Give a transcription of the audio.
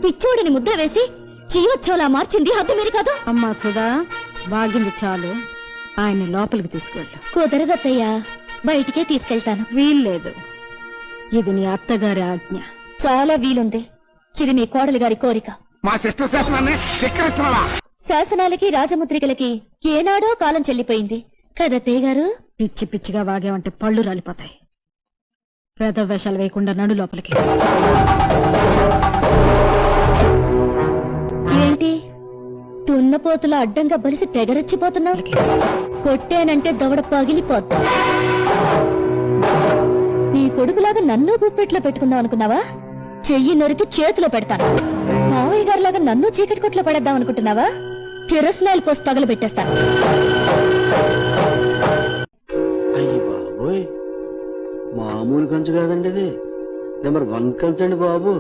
పిచ్చోడిని ముద్ర వేసి చీవచ్చోలా మార్చింది హద్దు మీరు కాదు. అమ్మా సుధా, బాగింది చాలు. ఆయన్ని లోపలికి తీసుకెళ్ళు. కుదరదత్తయ్యా, బయటికే తీసుకెళ్తాను. వీల్లేదు, ఇది నీ అత్తగారి ఆజ్ఞ. చాలా వీలుంది. ఇది మీ కోడలి గారి కోరిక. మా సిస్టర్ శాసనాన్ని ధిక్కరిస్తున్నావా? శాసనాలకి రాజముద్రికలకి ఏనాడో కాలం చెల్లిపోయింది కదత్తయ్య గారు. పిచ్చి పిచ్చిగా వాగేవంటే పళ్ళు రాలిపోతాయి. పేద వేషాలు వేయకుండా నడు లోపలికి. ఏంటి తున్నపోతుల అడ్డంగా బలిసి తెగరెచ్చిపోతున్నావు? కొట్టానంటే దవడ పగిలిపోతా. నీ కొడుకులాగా నన్ను గుప్పెట్లో పెట్టుకుందాం అనుకున్నావా? చెయ్యి నరికి చేతిలో పెడతాను. మావయ్య గారిలాగా నన్ను చీకటి కొట్లో పడేద్దాం అనుకుంటున్నావా? కిరసనాయిల్ పోసి తగలబెట్టేస్తాను. అయ్యి బాబోయ్, మామూలు కంచు కాదండి ఇది. నెంబర్ 1 కంచండి బాబు.